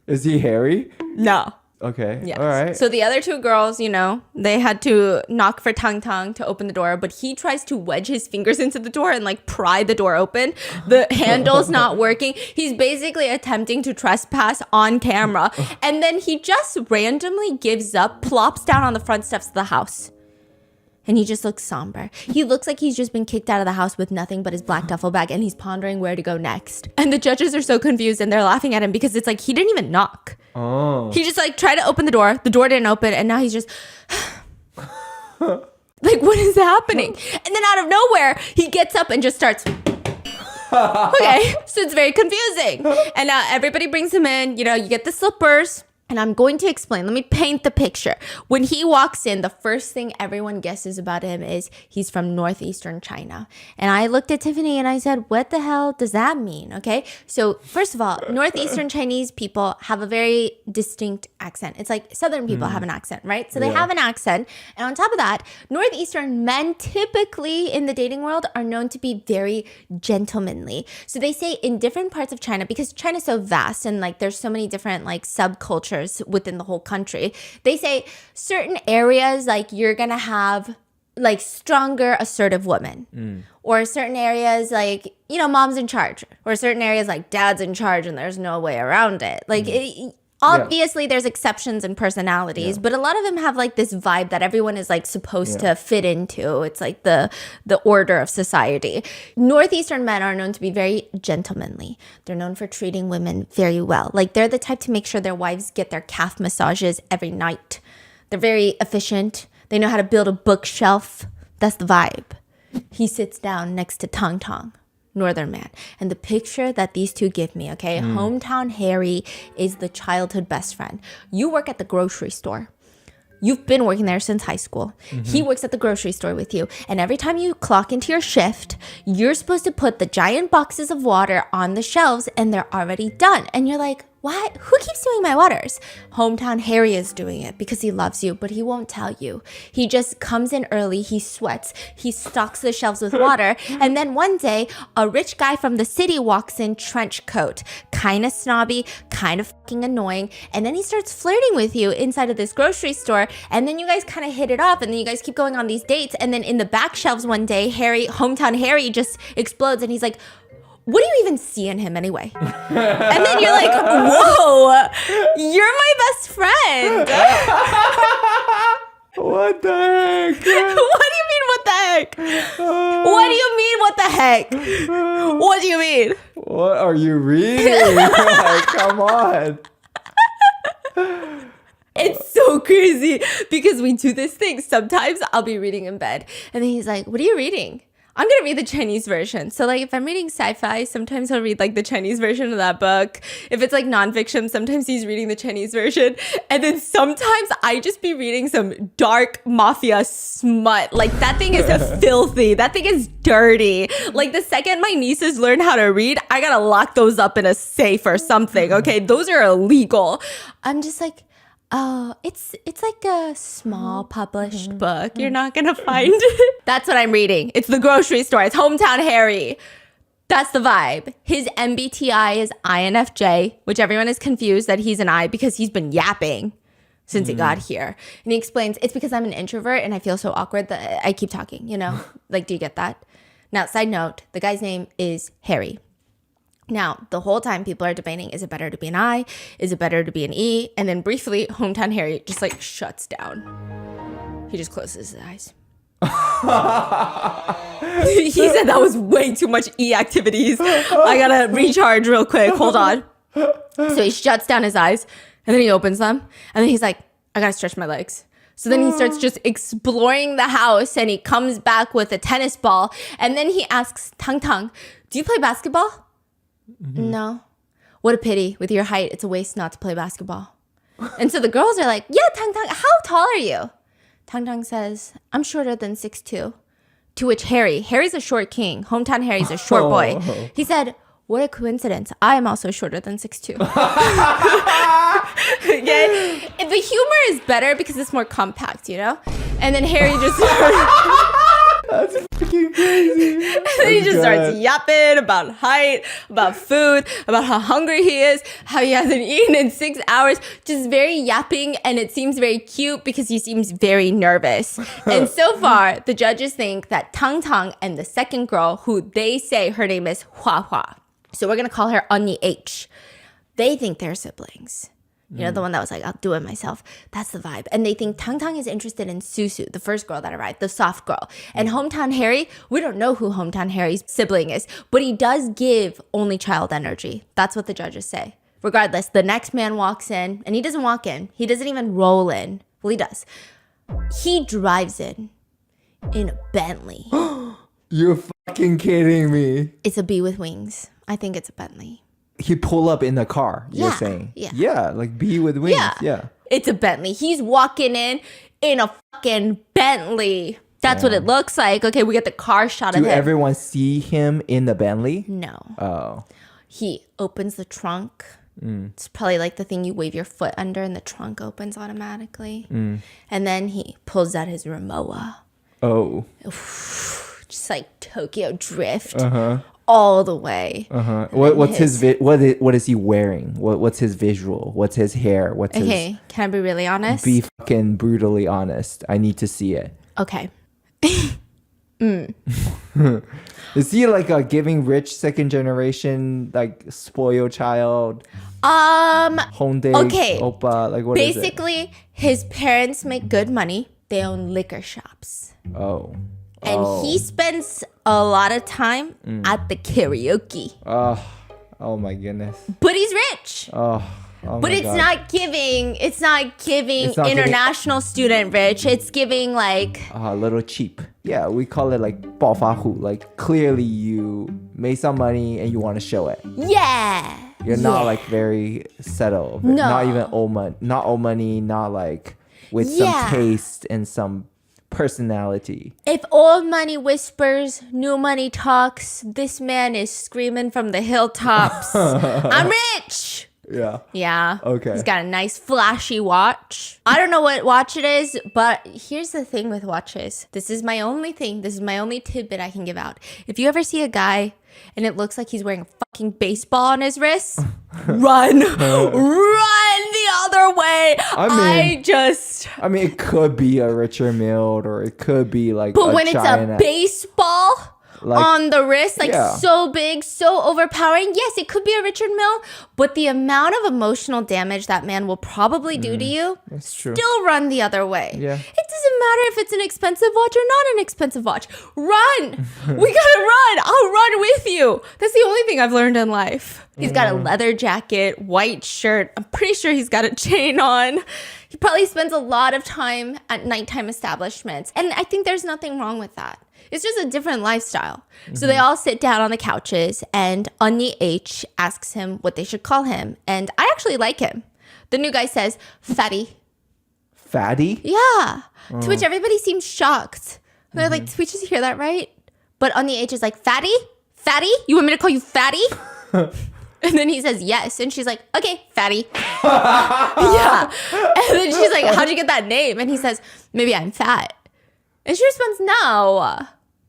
Is he Harry? No. Okay. Yes. All right. So the other two girls, they had to knock for Tong to open the door, but he tries to wedge his fingers into the door and like pry the door open. The handle's not working. He's basically attempting to trespass on camera. And then he just randomly gives up, plops down on the front steps of the house. and he just looks somber. He looks like he's just been kicked out of the house with nothing but his black duffel bag, and he's pondering where to go next. And the judges are so confused, and they're laughing at him because it's like he didn't even knock. Oh. He just like tried to open the door didn't open, and now he's just like, what is happening? And then out of nowhere, he gets up and just starts. Okay, so it's very confusing. And now everybody brings him in. You know, you get the slippers. And I'm going to explain. Let me paint the picture. When he walks in, the first thing everyone guesses about him is he's from northeastern China. And I looked at Tiffany and I said, what the hell does that mean? Okay. So first of all, northeastern Chinese people have a very distinct accent. It's like southern people have an accent, right? So they have an accent. And on top of that, northeastern men typically in the dating world are known to be very gentlemanly. So they say in different parts of China, because China's so vast and like there's so many different like subcultures within the whole country, they say certain areas like you're gonna have like stronger assertive women, or certain areas like, you know, mom's in charge, or certain areas like dad's in charge and there's no way around it. Like obviously there's exceptions and personalities, but a lot of them have like this vibe that everyone is like supposed to fit into. It's like the order of society. Northeastern men are known to be very gentlemanly. They're known for treating women very well. Like they're the type to make sure their wives get their calf massages every night. They're very efficient. They know how to build a bookshelf. That's the vibe. He sits down next to Tong, northern man. And the picture that these two give me, okay? Hometown Harry is the childhood best friend. You work at the grocery store. You've been working there since high school. He works at the grocery store with you. And every time you clock into your shift, you're supposed to put the giant boxes of water on the shelves and they're already done. And you're like, what? Who keeps doing my waters? Hometown Harry is doing it because he loves you, but he won't tell you. He just comes in early, he sweats, he stocks the shelves with water, and then one day, a rich guy from the city walks in trench coat, kind of snobby, kind of fucking annoying, and then he starts flirting with you inside of this grocery store, and then you guys kind of hit it off, and then you guys keep going on these dates, and then in the back shelves one day, Hometown Harry just explodes, and he's like, what do you even see in him anyway? And then you're like, whoa, you're my best friend. What the heck? What do you mean, what the heck? What do you mean, what the heck? What do you mean? What are you reading? Like, come on. It's so crazy because we do this thing. Sometimes I'll be reading in bed and then he's like, what are you reading? I'm going to read the Chinese version. So like if I'm reading sci-fi, sometimes I'll read like the Chinese version of that book. If it's like nonfiction, sometimes he's reading the Chinese version. And then sometimes I just be reading some dark mafia smut. Like that thing is filthy. That thing is dirty. Like the second my nieces learn how to read, I got to lock those up in a safe or something. Okay, those are illegal. I'm just like, oh, it's like a small published book. You're not going to find it. That's what I'm reading. It's the grocery store. It's Hometown Harry. That's the vibe. His MBTI is INFJ, which everyone is confused that he's an I because he's been yapping since he got here. And he explains, it's because I'm an introvert and I feel so awkward that I keep talking, you know? Like, do you get that? Now, side note, the guy's name is Harry. Now, the whole time people are debating, is it better to be an I? Is it better to be an E? And then briefly, Hometown Harry just like shuts down. He just closes his eyes. He said that was way too much E activities. I gotta recharge real quick. Hold on. So he shuts down his eyes and then he opens them. And then he's like, I gotta stretch my legs. So then he starts just exploring the house and he comes back with a tennis ball. And then he asks Tong, do you play basketball? No. What a pity. With your height, it's a waste not to play basketball. And so the girls are like, yeah, Tong, how tall are you? Tong says, I'm shorter than 6'2". To which Harry's a short king. Hometown Harry's a short boy. He said, what a coincidence. I am also shorter than 6'2". Okay? And the humor is better because it's more compact, you know? And then Harry just... That's fucking crazy. And then he just starts yapping about height, about food, about how hungry he is, how he hasn't eaten in 6 hours. Just very yapping, and it seems very cute because he seems very nervous. And so far, the judges think that Tong and the second girl, who they say her name is Hua, so we're going to call her Onni H, they think they're siblings. You know, the one that was like, I'll do it myself. That's the vibe. And they think Tong is interested in Susu, the first girl that arrived, the soft girl. And Hometown Harry, we don't know who Hometown Harry's sibling is, but he does give only child energy. That's what the judges say. Regardless, the next man walks in, and he doesn't walk in. He doesn't even roll in. Well, he does. He drives in a Bentley. You're fucking kidding me. It's a bee with wings. I think it's a Bentley. He pull up in the car, you're Yeah, saying? yeah. Yeah, like bee with wings. Yeah. It's a Bentley. He's walking in a fucking Bentley. That's what it looks like. Okay, we get the car shot of Do him. everyone see him in the Bentley? No. Oh. He opens the trunk. It's probably like the thing you wave your foot under and the trunk opens automatically. And then he pulls out his Rimowa. Oh. Just like Tokyo Drift. All the way. What's his what is he wearing? What's his visual? What's his hair? What's Okay, can I be really honest? Be fucking brutally honest. I need to see it. Okay. Is he like a giving rich second generation like spoiled child? Honda Okay. oppa, like what is it? Basically, his parents make good money. They own liquor shops. Oh. And he spends a lot of time at the karaoke. Oh my goodness. But he's rich. Oh But my it's God. not giving It's not international student rich. It's giving like A little cheap. Yeah, we call it like 暴发户. Like clearly you made some money and you want to show it. yeah. You're not like very settled. Not even old money. Not old money. Not like with Yeah. some taste and some personality. If old money whispers, new money talks, this man is screaming from the hilltops. I'm rich. Yeah. Yeah. Okay. He's got a nice flashy watch. I don't know what watch it is, but here's the thing with watches. This is my only thing. This is my only tidbit I can give out. If you ever see a guy and it looks like he's wearing a fucking baseball on his wrist, run. Run the other way. I mean, it could be a Richard Mille or it could be like But a when China. it's a baseball Like- on the wrist, like Yeah. so big, so overpowering, yes, it could be a Richard Mille, but the amount of emotional damage that man will probably do to you, That's true. still run the other way. Yeah. It doesn't matter if it's an expensive watch or not an expensive watch. Run! We gotta run! I'll run with you! That's the only thing I've learned in life. He's got a leather jacket, white shirt. I'm pretty sure he's got a chain on. He probably spends a lot of time at nighttime establishments. And I think there's nothing wrong with that. It's just a different lifestyle. So they all sit down on the couches and Onni H asks him what they should call him. And I actually like him. The new guy says, Fatty. Fatty? Yeah. To which everybody seems shocked. They're like, did we just hear that right? But Onni H is like, Fatty? Fatty? You want me to call you Fatty? And then he says yes. And she's like, okay, Fatty. Yeah. And then she's like, how'd you get that name? And he says, maybe I'm fat. And she responds, no.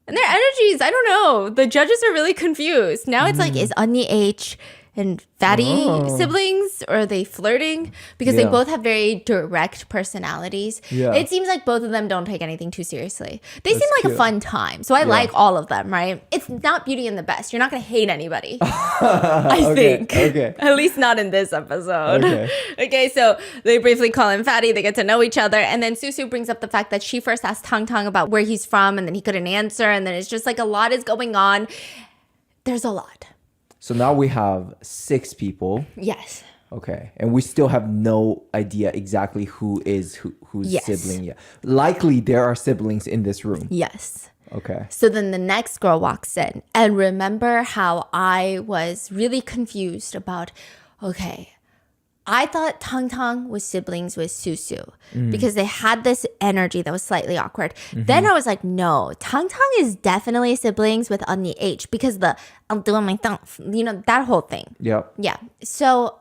And their energies, I don't know. The judges are really confused. Now it's like, is Onni H and Fatty siblings, or are they flirting? Because they Yeah. both have very direct personalities. Yeah. It seems like both of them don't take anything too seriously. They seem like cute. a fun time. So I like all of them, right? It's not Beauty and the Best. You're not going to hate anybody. I Okay, think. okay. At least not in this episode. Okay. Okay, so they briefly call him Fatty. They get to know each other. And then Susu brings up the fact that she first asked Tong about where he's from, and then he couldn't answer. And then it's just like a lot is going on. There's a lot. So now we have 6 people. Yes. Okay. And we still have no idea exactly who's Yes. sibling yet. Likely there are siblings in this room. Yes. Okay. So then the next girl walks in. And remember how I was really confused about, okay, I thought Tong was siblings with Susu because they had this energy that was slightly awkward. Then I was like, no, Tong is definitely siblings with Onni H because I'm doing my thumb, that whole thing. Yep. Yeah. So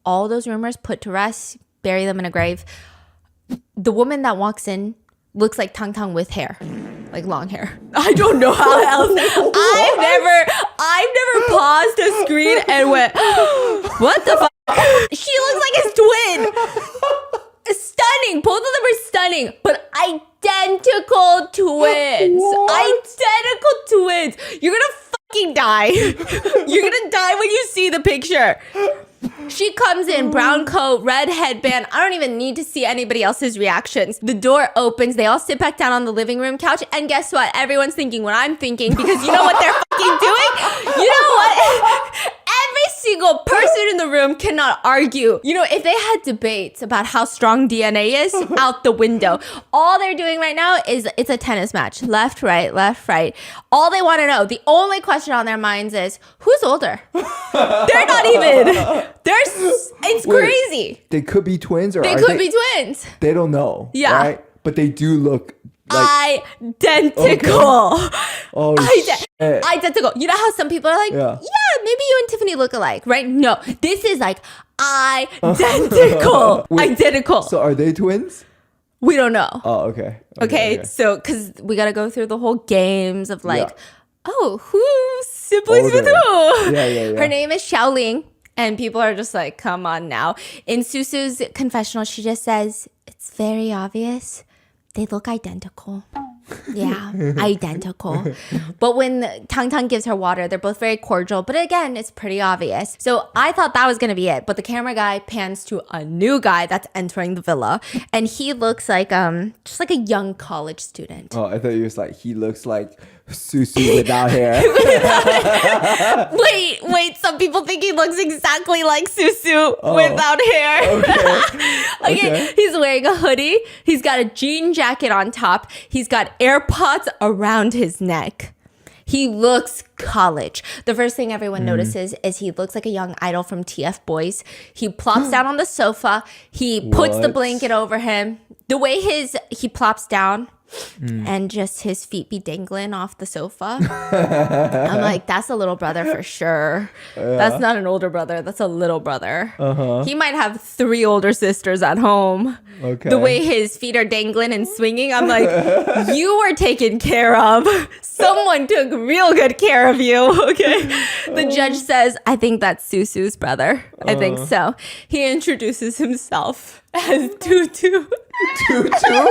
all those rumors put to rest, bury them in a grave. The woman that walks in looks like Tong with hair, like long hair. I don't know how else. I've never paused a screen and went, what the fuck? She looks like his twin. Stunning. Both of them are stunning, but identical twins. Identical twins. You're gonna fucking die. You're gonna die when you see the picture. She comes in, brown coat, red headband. I don't even need to see anybody else's reactions. The door opens. They all sit back down on the living room couch. And guess what? Everyone's thinking what I'm thinking because you know what they're fucking doing? You know what? Every single person in the room cannot argue. You know, if they had debates about how strong DNA is, out the window. All they're doing right now is it's a tennis match. Left, right, left, right. All they want to know, the only question on their minds is, who's older? They're not even. It's crazy. They could be twins or They could be twins. They don't know. Yeah. Right? But they do look like identical. oh shit. Identical. You know how some people are like, Yeah. maybe you and Tiffany look alike, right? No, this is like identical. Identical. So are they twins? We don't know. Oh, okay. Okay. So, because we got to go through the whole games of like, Yeah. oh, who's siblings with Older. who? Yeah. Her name is Xiaoling. And people are just like, come on now. In Susu's confessional, she just says, it's very obvious. They look identical. Yeah, identical. But when Tang Tang gives her water, they're both very cordial. But again, it's pretty obvious. So I thought that was going to be it. But the camera guy pans to a new guy that's entering the villa. And he looks like just like a young college student. Oh, I thought you was like, he looks like Susu without hair. Wait. Some people think he looks exactly like Susu without hair. Okay. He's wearing a hoodie. He's got a jean jacket on top. He's got AirPods around his neck. He looks college. The first thing everyone notices is he looks like a young idol from TF Boys. He plops down on the sofa. He puts the What? blanket over him. The way he plops down and just his feet be dangling off the sofa. I'm like, that's a little brother for sure. That's not an older brother. That's a little brother. He might have 3 older sisters at home. Okay. The way his feet are dangling and swinging, I'm like, you were taken care of. Someone took real good care of you. Okay. The judge says, I think that's Susu's brother. I think so. He introduces himself as Tutu. Tutu?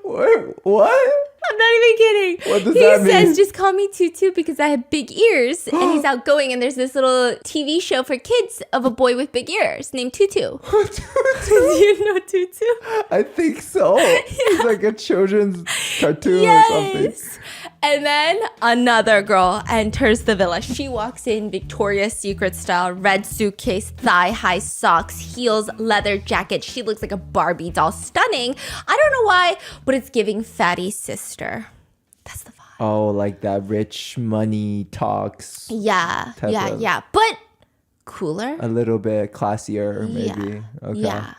What? I'm not even kidding. What does he that says, mean? just call me Tutu because I have big ears. And he's outgoing. And there's this little TV show for kids of a boy with big ears named Tutu. Tutu? Do you know Tutu? I think so. It's like a children's cartoon or something. Yes. And then another girl enters the villa. She walks in Victoria's Secret style, red suitcase, thigh-high socks, heels, leather jacket. She looks like a Barbie doll. Stunning. I don't know why, but it's giving fatty sister. That's the vibe. Oh, like that rich money talks. Yeah, type of- yeah. But cooler. A little bit classier, maybe. Yeah. Okay. Yeah.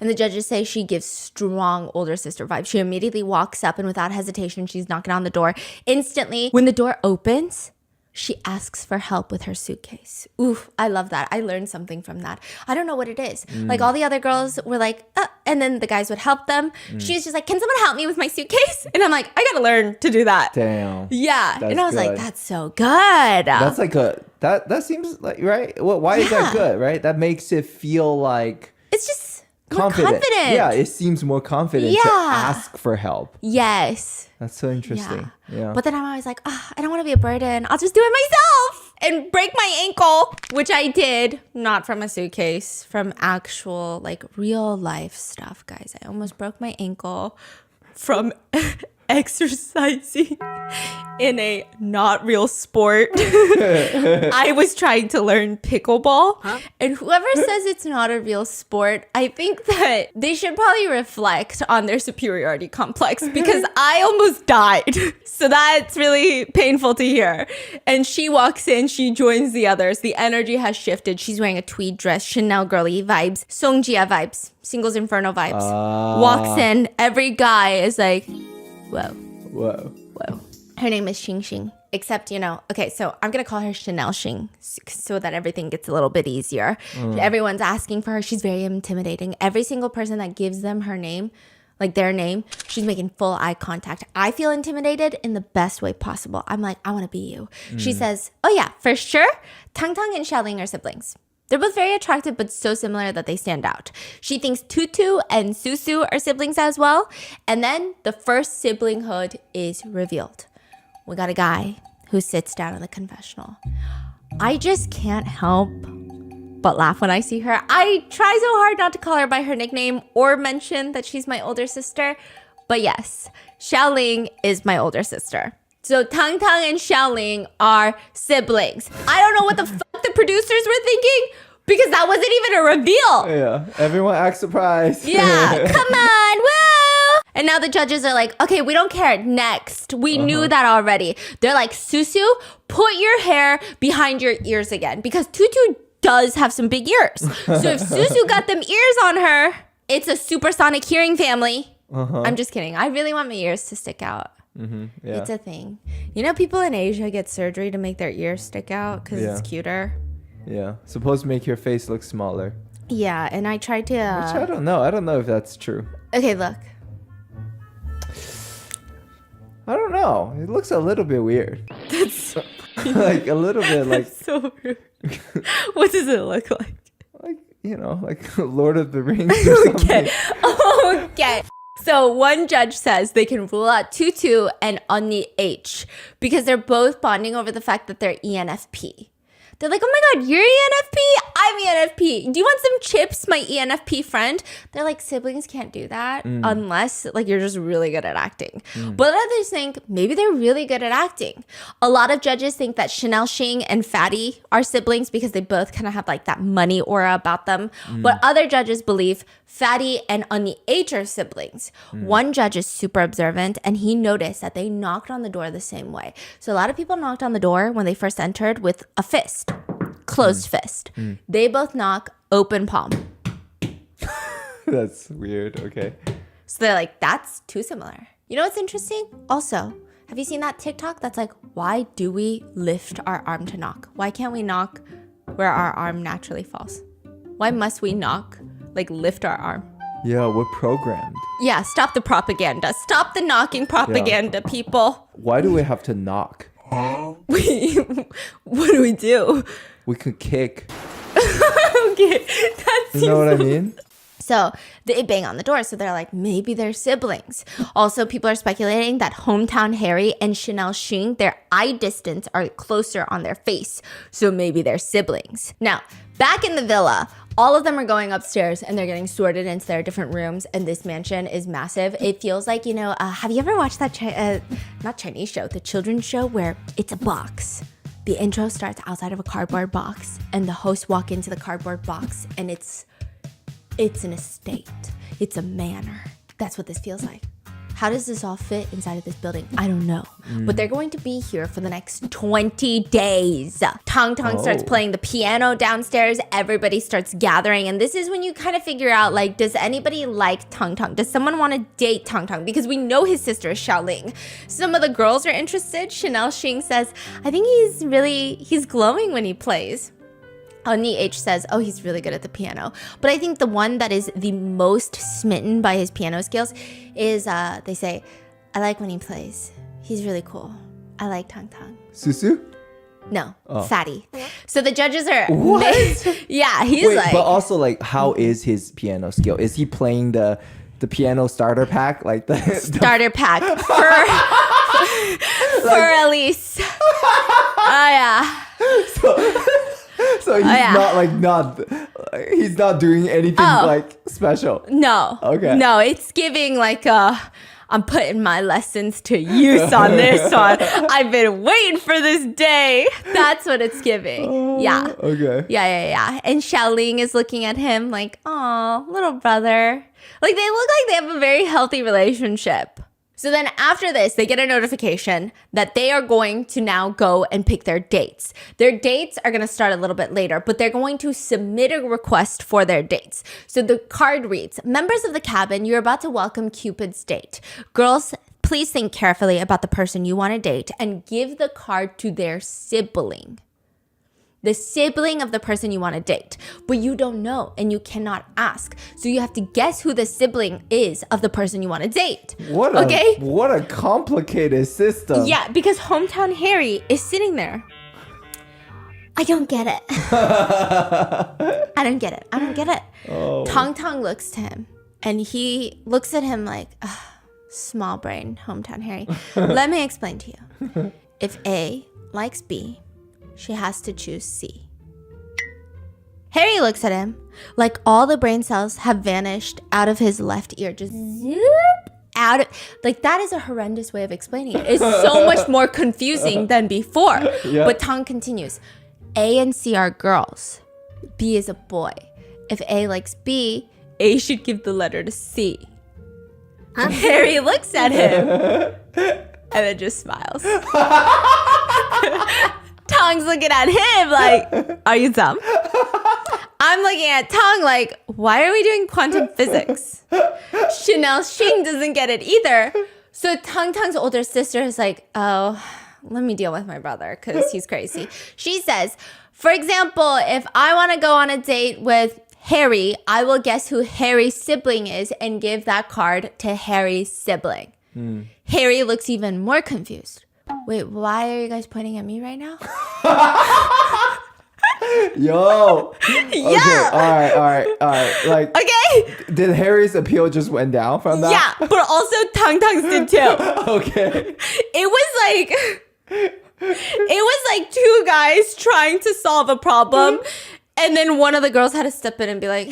And the judges say she gives strong older sister vibes. She immediately walks up and without hesitation, she's knocking on the door. Instantly, when the door opens, she asks for help with her suitcase. Oof, I love that. I learned something from that. I don't know what it is. Like all the other girls were like, and then the guys would help them. She's just like, can someone help me with my suitcase? And I'm like, I gotta learn to do that. Damn. Yeah. That's and I was like, good. that's so good. That's like that seems like, right? Well, why is that good, right? That makes it feel like It's just more confident. Yeah, it seems more confident to Yeah. ask for help. Yes. That's so interesting. Yeah. But then I'm always like, I don't want to be a burden. I'll just do it myself and break my ankle, which I did. Not from a suitcase, from actual, like, real life stuff, guys. I almost broke my ankle from exercising in a not real sport. I was trying to learn pickleball. And whoever says it's not a real sport, I think that they should probably reflect on their superiority complex because I almost died. So that's really painful to hear. And she walks in, she joins the others. The energy has shifted. She's wearing a tweed dress, Chanel girly vibes, Songjia vibes, Singles Inferno vibes. Walks in, every guy is like, whoa. Her name is Xing Xing. Except, okay, so I'm going to call her Chanel Xing so that everything gets a little bit easier. Everyone's asking for her. She's very intimidating. Every single person that gives them her name, like their name, she's making full eye contact. I feel intimidated in the best way possible. I'm like, I want to be you. She says, oh yeah, for sure. Tang Tang and Xiaoling are siblings. They're both very attractive, but so similar that they stand out. She thinks Tutu and Susu are siblings as well. And then the first siblinghood is revealed. We got a guy who sits down in the confessional. I just can't help but laugh when I see her. I try so hard not to call her by her nickname or mention that she's my older sister. But yes, Xiaoling is my older sister. So Tang Tang and Xiaoling are siblings. I don't know what the fuck the producers were thinking because that wasn't even a reveal. Yeah, everyone act surprised. Yeah, come on, woo! And now the judges are like, okay, we don't care. Next. We knew that already. They're like, Susu, put your hair behind your ears again because Tutu does have some big ears. So if Susu got them ears on her, it's a supersonic hearing family. I'm just kidding. I really want my ears to stick out. Yeah. It's a thing. You know, people in Asia get surgery to make their ears stick out because it's cuter. Yeah, supposed to make your face look smaller. Yeah, and I tried to... Which I don't know. I don't know if that's true. Okay, look. I don't know. It looks a little bit weird. That's Like a little bit like so rude. What does it look like? like, you know, like Lord of the Rings or something. Okay. So one judge says they can rule out Tutu and Onni H because they're both bonding over the fact that they're ENFP. They're like, oh my God, you're ENFP? I'm ENFP. Do you want some chips, my ENFP friend? They're like, siblings can't do that unless like you're just really good at acting. But others think maybe they're really good at acting. A lot of judges think that Chanel Xing and Fatty are siblings because they both kind of have like that money aura about them. But other judges believe Fatty and Onni H are siblings. One judge is super observant and he noticed that they knocked on the door the same way. So a lot of people knocked on the door when they first entered with a fist. Closed fist. They both knock open palm. That's weird. Okay. So they're like, that's too similar. You know what's interesting? Also, have you seen that TikTok that's like, why do we lift our arm to knock? Why can't we knock where our arm naturally falls? Why must we knock, like lift our arm? Yeah, we're programmed. Yeah, stop the propaganda. Stop the knocking propaganda, people. Why do we have to knock? What do we do? We could kick. Okay, that seems You know what I mean? So they bang on the door. So they're like, maybe they're siblings. Also, people are speculating that Hometown Harry and Chanel Xing, their eye distance are closer on their face. So maybe they're siblings. Now, back in the villa, all of them are going upstairs and they're getting sorted into their different rooms. And this mansion is massive. It feels like, you know, have you ever watched that, not Chinese show, the children's show where it's a box? The intro starts outside of a cardboard box and the hosts walk into the cardboard box and it's an estate. It's a manor. That's what this feels like. How does this all fit inside of this building? I don't know. But they're going to be here for the next 20 days. Tong Tong starts playing the piano downstairs. Everybody starts gathering. And this is when you kind of figure out, like, does anybody like Tong Tong? Does someone want to date Tong Tong? Because we know his sister is Xiaoling. Some of the girls are interested. Chanel Xing says, I think he's glowing when he plays. Onni H says, oh, he's really good at the piano. But I think the one that is the most smitten by his piano skills is, they say, I like when he plays. He's really cool. I like Tong Tong. Susu? No, Fatty. So the judges are... What? Yeah, he's Wait, like... but also, like, how is his piano skill? Is he playing the piano starter pack? Like the starter pack for Elise. Oh, yeah. So he's not doing anything like special. No. Okay. No, it's giving like I'm putting my lessons to use on this one. I've been waiting for this day. That's what it's giving. Yeah. Okay. Yeah. And Xiaoling is looking at him like, oh, little brother. Like they look like they have a very healthy relationship. So then after this, they get a notification that they are going to now go and pick their dates. Their dates are going to start a little bit later, but they're going to submit a request for their dates. So the card reads, members of the cabin, you're about to welcome Cupid's date. Girls, please think carefully about the person you want to date and give the card to their sibling. The sibling of the person you want to date, but you don't know and you cannot ask. So you have to guess who the sibling is of the person you want to date. What a complicated system. Yeah, because Hometown Harry is sitting there. I don't get it. I don't get it. Oh. Tong Tong looks to him and he looks at him like, small brain, Hometown Harry. Let me explain to you. If A likes B, she has to choose C. Harry looks at him like all the brain cells have vanished out of his left ear. Just zoop out of, like, that is a horrendous way of explaining it. It's so much more confusing than before. Yeah. But Tong continues. A and C are girls. B is a boy. If A likes B, A should give the letter to C. Harry looks at him and then just smiles. Tong's looking at him like, are you dumb? I'm looking at Tong like, why are we doing quantum physics? Chanel Xing doesn't get it either. So Tong's older sister is like, oh, let me deal with my brother because he's crazy. She says, for example, if I want to go on a date with Harry, I will guess who Harry's sibling is and give that card to Harry's sibling. Harry looks even more confused. Wait, why are you guys pointing at me right now? Yo. Okay. All right. Like, Okay. did Harry's appeal just went down from that? Yeah, but also Tong's did too. Okay. It was like two guys trying to solve a problem, and then one of the girls had to step in and be like,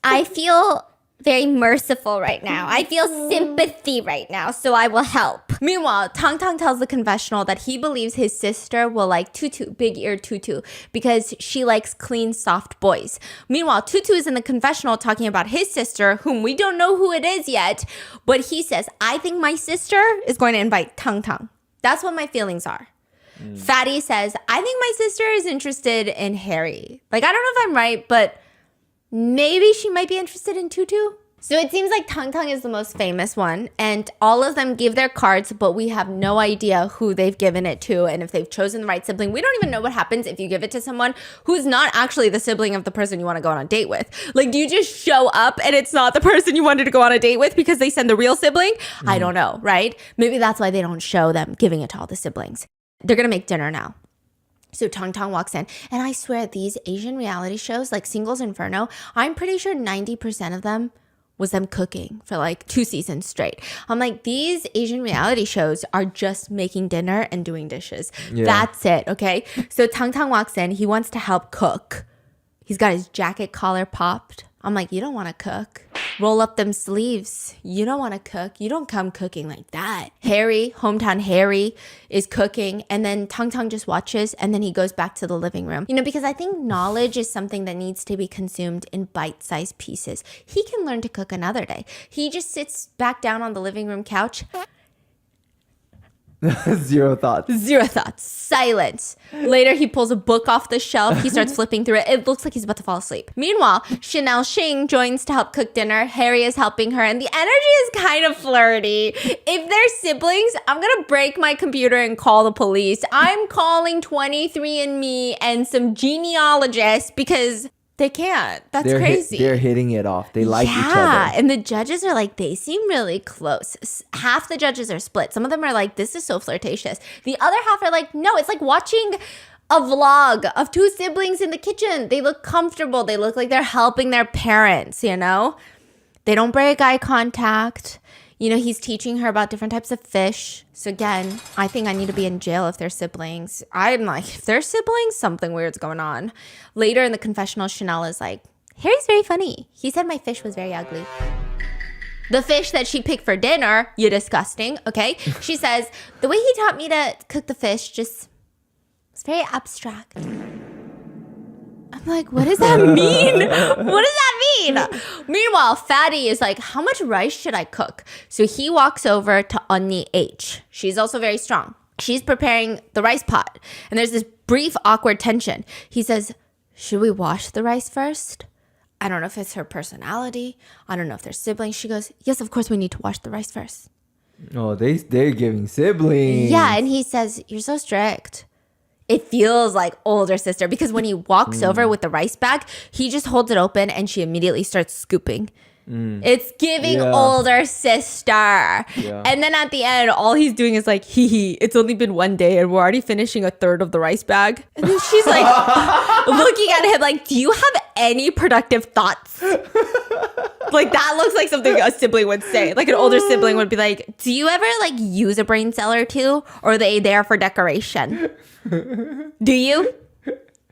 I feel very merciful right now. I feel sympathy right now, so I will help. Meanwhile, Tong tells the confessional that he believes his sister will like Tutu, big ear Tutu, because she likes clean, soft boys. Meanwhile, Tutu is in the confessional talking about his sister, whom we don't know who it is yet, but he says, I think my sister is going to invite Tong. That's what my feelings are. Fatty says, I think my sister is interested in Harry. Like, I don't know if I'm right, but maybe she might be interested in Tutu. So it seems like Tong is the most famous one, and all of them give their cards, but we have no idea who they've given it to and if they've chosen the right sibling. We don't even know what happens if you give it to someone who's not actually the sibling of the person you want to go on a date with. Like, do you just show up and it's not the person you wanted to go on a date with because they send the real sibling? I don't know, right? Maybe that's why they don't show them giving it to all the siblings. They're going to make dinner now. So Tong walks in, and I swear these Asian reality shows like Singles Inferno, I'm pretty sure 90% of them was them cooking for like 2 seasons straight. I'm like, these Asian reality shows are just making dinner and doing dishes. Yeah. That's it, okay? So Tong walks in. He wants to help cook. He's got his jacket collar popped. I'm like, you don't want to cook. Roll up them sleeves. You don't want to cook. You don't come cooking like that. Harry, hometown Harry, is cooking. And then Tong just watches. And then he goes back to the living room. You know, because I think knowledge is something that needs to be consumed in bite-sized pieces. He can learn to cook another day. He just sits back down on the living room couch. Zero thoughts. Silence. Later, he pulls a book off the shelf. He starts flipping through it. It looks like he's about to fall asleep. Meanwhile, Chanel Xing joins to help cook dinner. Harry is helping her, and the energy is kind of flirty. If they're siblings, I'm going to break my computer and call the police. I'm calling 23andMe and some genealogists because they can't. That's crazy. They're hitting it off. They like each other. Yeah, and the judges are like, they seem really close. Half the judges are split. Some of them are like, this is so flirtatious. The other half are like, no, it's like watching a vlog of 2 siblings in the kitchen. They look comfortable. They look like they're helping their parents, you know? They don't break eye contact. You know, he's teaching her about different types of fish. So again, I think I need to be in jail if they're siblings. I'm like, if they're siblings, something weird's going on. Later in the confessional, Chanel is like, Harry's very funny. He said my fish was very ugly. The fish that she picked for dinner, you disgusting, okay? She says, the way he taught me to cook the fish just was very abstract. I'm like, what does that mean? What does that mean? Meanwhile, Fatty is like, how much rice should I cook? So he walks over to Onni H. She's also very strong. She's preparing the rice pot. And there's this brief, awkward tension. He says, should we wash the rice first? I don't know if it's her personality. I don't know if they're siblings. She goes, yes, of course we need to wash the rice first. Oh, they're giving siblings. Yeah, and he says, you're so strict. It feels like older sister because when he walks over with the rice bag, he just holds it open and she immediately starts scooping. It's giving older sister. Yeah. And then at the end, all he's doing is like, it's only been 1 day and we're already finishing a third of the rice bag. And then she's like looking at him like, do you have any productive thoughts? Like, that looks like something a sibling would say. Like, an older sibling would be like, do you ever like use a brain cell or two? Or are they there for decoration? Do you?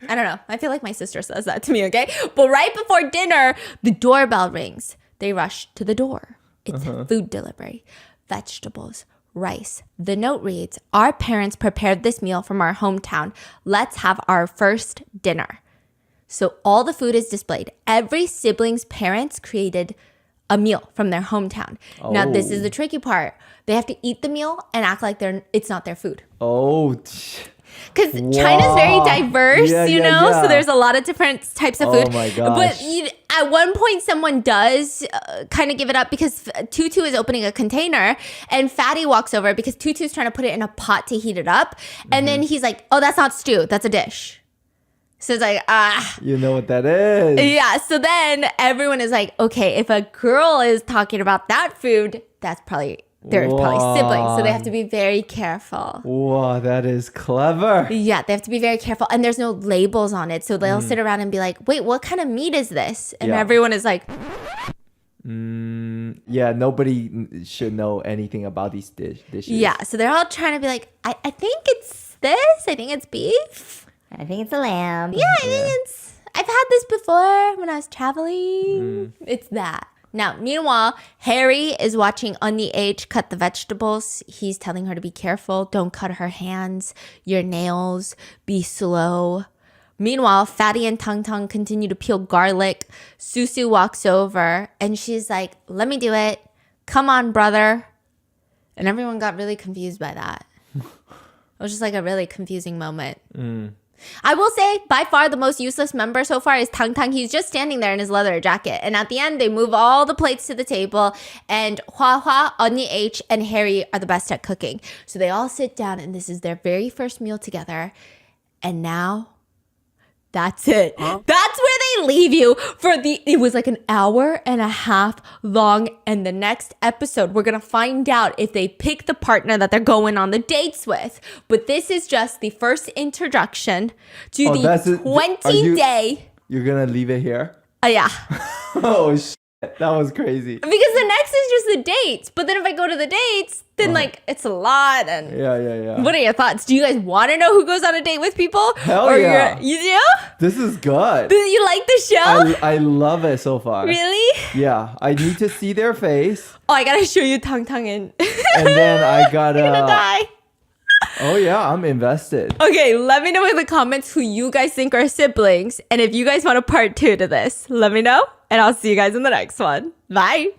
I don't know. I feel like my sister says that to me, okay? But right before dinner, the doorbell rings. They rush to the door. It's food delivery, vegetables, rice. The note reads, our parents prepared this meal from our hometown. Let's have our first dinner. So all the food is displayed. Every sibling's parents created a meal from their hometown. Now, this is the tricky part. They have to eat the meal and act like it's not their food. Oh, Because China's very diverse, Yeah, you yeah, know? yeah. So there's a lot of different types of food. Oh my gosh. But at one point, someone does kind of give it up because Tutu is opening a container and Fatty walks over because Tutu's trying to put it in a pot to heat it up. And then he's like, oh, that's not stew. That's a dish. So it's like, you know what that is. Yeah, so then everyone is like, okay, if a girl is talking about that food, they're probably siblings. So they have to be very careful. Wow, that is clever. Yeah, they have to be very careful. And there's no labels on it. So they'll sit around and be like, wait, what kind of meat is this? And Yeah. everyone is like, Yeah, nobody should know anything about these dishes. yeah. So they're all trying to be like, I think it's this. I think it's beef. I think it's a lamb. Yeah, I think I've had this before when I was traveling. It's that. Now, meanwhile, Harry is watching Onni H cut the vegetables. He's telling her to be careful. Don't cut her hands, your nails, be slow. Meanwhile, Fatty and Tong continue to peel garlic. Susu walks over and she's like, let me do it. Come on, brother. And everyone got really confused by that. It was just like a really confusing moment. I will say, by far, the most useless member so far is Tang. He's just standing there in his leather jacket. And at the end, they move all the plates to the table. And Hua, Onni H, and Harry are the best at cooking. So they all sit down, and this is their very first meal together. And now, that's it. That's where they leave you it was like an hour and a half long. And the next episode, we're going to find out if they pick the partner that they're going on the dates with. But this is just the first introduction to the 20-day. You're gonna leave it here? Yeah. Oh, shit. That was crazy. Because the next is just the dates. But then if I go to the dates, then like it's a lot. And Yeah. what are your thoughts? Do you guys want to know who goes on a date with people? Hell yeah. You do? This is good. Do you like the show? I love it so far. Really? Yeah, I need to see their face. Oh, I gotta show you Tong and And then I gotta... I'm gonna die. Oh yeah, I'm invested. Okay, let me know in the comments who you guys think are siblings. And if you guys want a part 2 to this, let me know. And I'll see you guys in the next one. Bye.